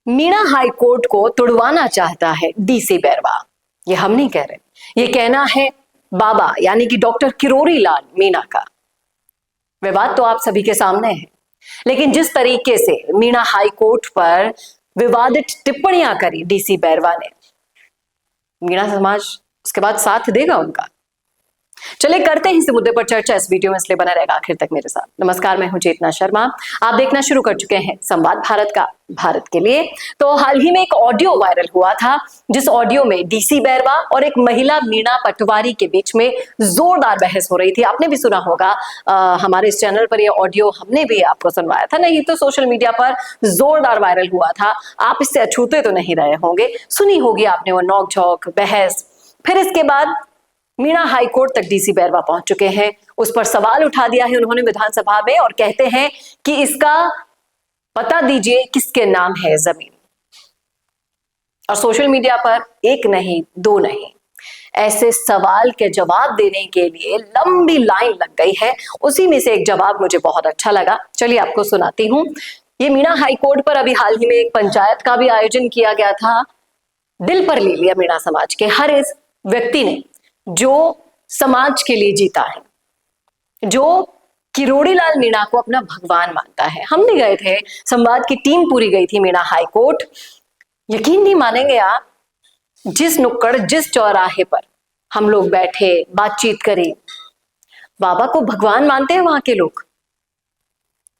Meena high court को तुड़वाना चाहता है डीसी बैरवा। ये हम नहीं कह रहे, ये कहना है बाबा यानी कि डॉक्टर किरोड़ी लाल मीणा का। विवाद तो आप सभी के सामने है, लेकिन जिस तरीके से मीणा हाई कोर्ट पर विवादित टिप्पणियां करी डीसी बैरवा ने, मीणा समाज उसके बाद साथ देगा उनका? चलिए करते हैं इस मुद्दे पर चर्चा। इस वीडियो में इसलिए बना रहेगा आखिर तक मेरे साथ। नमस्कार, मैं हूं चेतना शर्मा। आप देखना शुरू कर चुके हैं संवाद भारत का, भारत के लिए। तो हाल ही में एक ऑडियो वायरल हुआ था, जिस ऑडियो में डीसी बैरवा और एक महिला मीणा पटवारी के बीच में जोरदार बहस हो रही थी। आपने भी सुना होगा, हमारे इस चैनल पर यह ऑडियो हमने भी आपको सुनवाया था, नहीं तो सोशल मीडिया पर जोरदार वायरल हुआ था। आप इससे अछूते तो नहीं रहे होंगे, सुनी होगी आपने वो नोक-झोंक बहस। फिर इसके बाद मीणा हाई कोर्ट तक डीसी बैरवा पहुंच चुके हैं। उस पर सवाल उठा दिया है उन्होंने विधानसभा में और कहते हैं कि इसका पता दीजिए किसके नाम है जमीन। और सोशल मीडिया पर एक नहीं दो नहीं, ऐसे सवाल के जवाब देने के लिए लंबी लाइन लग गई है। उसी में से एक जवाब मुझे बहुत अच्छा लगा, चलिए आपको सुनाती हूं। ये मीणा हाई कोर्ट पर अभी हाल ही में एक पंचायत का भी आयोजन किया गया था। दिल पर ले लिया मीणा समाज के हर इस व्यक्ति ने जो समाज के लिए जीता है, जो किरोड़ी लाल मीणा को अपना भगवान मानता है। हम भी गए थे, संवाद की टीम पूरी गई थी मीणा हाई कोर्ट। यकीन नहीं मानेंगे आप, जिस नुक्कड़ जिस चौराहे पर हम लोग बैठे बातचीत करी, बाबा को भगवान मानते हैं वहां के लोग,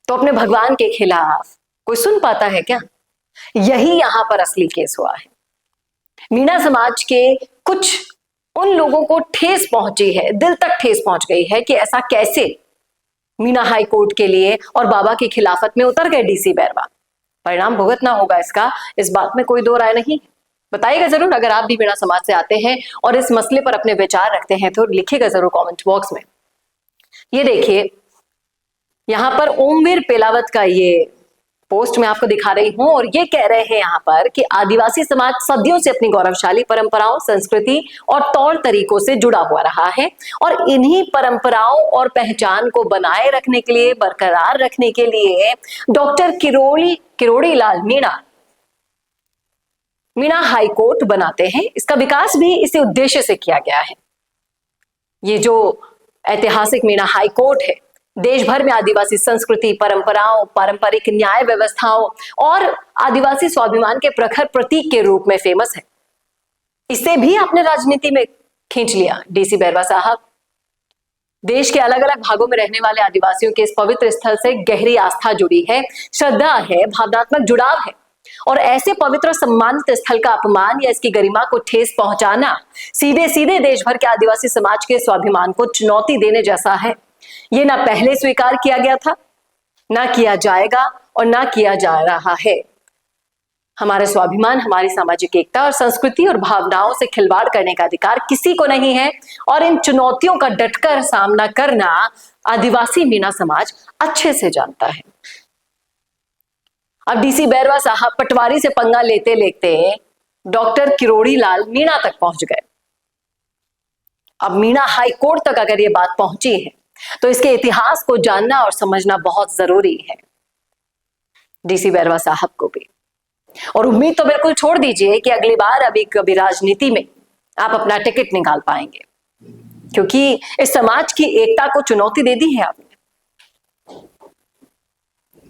तो अपने भगवान के खिलाफ कोई सुन पाता है क्या? यही यहां पर असली केस हुआ है। मीणा समाज के कुछ उन लोगों को ठेस पहुंची है, दिल तक ठेस पहुंच गई है कि ऐसा कैसे मीणा हाई कोर्ट के लिए और बाबा की खिलाफत में उतर गए डीसी बैरवा। परिणाम भुगतना होगा इसका, इस बात में कोई दो राय नहीं है। बताइएगा जरूर, अगर आप भी मीणा समाज से आते हैं और इस मसले पर अपने विचार रखते हैं तो लिखिएगा जरूर कमेंट बॉक्स में। ये देखिए, यहां पर ओमवीर पेलावत का ये पोस्ट मैं आपको दिखा रही हूं और ये कह रहे हैं यहां पर कि आदिवासी समाज सदियों से अपनी गौरवशाली परंपराओं, संस्कृति और तौर तरीकों से जुड़ा हुआ रहा है और इन्हीं परंपराओं और पहचान को बनाए रखने के लिए, बरकरार रखने के लिए doctor Kirori Lal Meena high court बनाते हैं। इसका विकास भी इसी उद्देश्य से किया गया है। ये जो ऐतिहासिक मीणा हाई कोर्ट है, देश भर में आदिवासी संस्कृति, परंपराओं, पारंपरिक न्याय व्यवस्थाओं और आदिवासी स्वाभिमान के प्रखर प्रतीक के रूप में फेमस है। इसे भी आपने राजनीति में खींच लिया डीसी बैरवा साहब। देश के अलग अलग भागों में रहने वाले आदिवासियों के इस पवित्र स्थल से गहरी आस्था जुड़ी है, श्रद्धा है, भावनात्मक जुड़ाव है और ऐसे पवित्र सम्मानित स्थल का अपमान या इसकी गरिमा को ठेस पहुंचाना सीधे सीधे देश भर के आदिवासी समाज के स्वाभिमान को चुनौती देने जैसा है। ये ना पहले स्वीकार किया गया था, ना किया जाएगा और ना किया जा रहा है। हमारे स्वाभिमान, हमारी सामाजिक एकता और संस्कृति और भावनाओं से खिलवाड़ करने का अधिकार किसी को नहीं है और इन चुनौतियों का डटकर सामना करना आदिवासी मीणा समाज अच्छे से जानता है। अब डीसी बैरवा साहब पटवारी से पंगा लेते लेते डॉक्टर किरोड़ी लाल मीणा तक पहुंच गए। अब मीणा हाई कोर्ट तक अगर ये बात पहुंची है तो इसके इतिहास को जानना और समझना बहुत जरूरी है डीसी बैरवा साहब को भी। और उम्मीद तो बिल्कुल छोड़ दीजिए कि अगली बार अभी कभी राजनीति में आप अपना टिकट निकाल पाएंगे, क्योंकि इस समाज की एकता को चुनौती दे दी है आपने।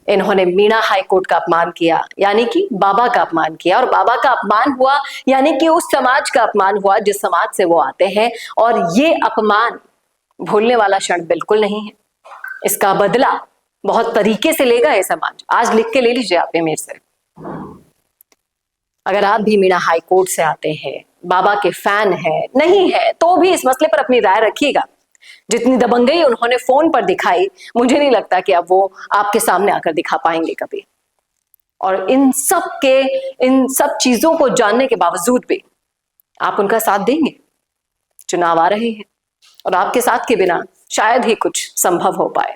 इन्होंने मीणा हाई कोर्ट का अपमान किया, यानी कि बाबा का अपमान किया, और बाबा का अपमान हुआ यानी कि उस समाज का अपमान हुआ जिस समाज से वो आते हैं। और ये अपमान भूलने वाला क्षण बिल्कुल नहीं है। इसका बदला बहुत तरीके से लेगा ये समाज। आज लिख के ले लीजिए आप मेरे से। अगर आप भी मीणा हाई कोर्ट से आते हैं, बाबा के फैन है, नहीं है तो भी इस मसले पर अपनी राय रखिएगा। जितनी दबंगई उन्होंने फोन पर दिखाई, मुझे नहीं लगता कि अब वो आपके सामने आकर दिखा पाएंगे कभी। और इन सब चीजों को जानने के बावजूद भी आप उनका साथ देंगे। चुनाव आ रहे हैं और आपके साथ के बिना शायद ही कुछ संभव हो पाए।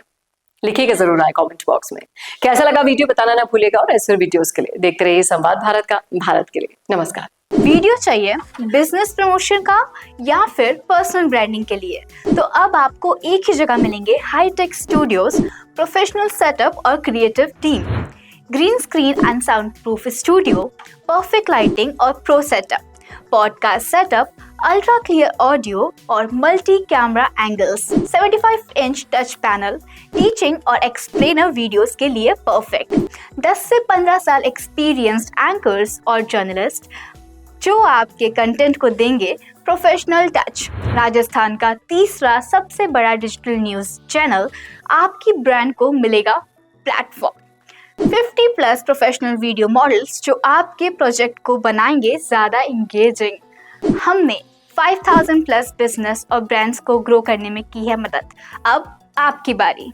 लिखिएगा जरूर राय कमेंट बॉक्स में। कैसा लगा वीडियो बताना ना भूलिएगा और ऐसे वीडियोस के लिए देखते रहिए संवाद भारत का, भारत के लिए। नमस्कार। वीडियो चाहिए बिजनेस प्रमोशन का या फिर पर्सनल ब्रांडिंग के लिए, तो अब आपको एक ही जगह मिलेंगे हाईटेक स्टूडियोज, प्रोफेशनल सेटअप और creative team. Green screen and soundproof studio, perfect lighting और pro setup, podcast setup, ultra clear audio और multi camera angles, 75 inch touch panel, teaching और एक्सप्लेनर वीडियोस के लिए परफेक्ट, 10 से 15 साल experienced anchors और journalist जो आपके कंटेंट को देंगे प्रोफेशनल टच। राजस्थान का तीसरा सबसे बड़ा डिजिटल न्यूज़ चैनल आपकी ब्रांड को मिलेगा प्लेटफॉर्म। 50+ प्रोफेशनल वीडियो मॉडल्स जो आपके प्रोजेक्ट को बनाएंगे ज़्यादा इंगेजिंग। हमने 5000+ बिजनेस और ब्रांड्स को ग्रो करने में की है मदद। अब आपकी बारी।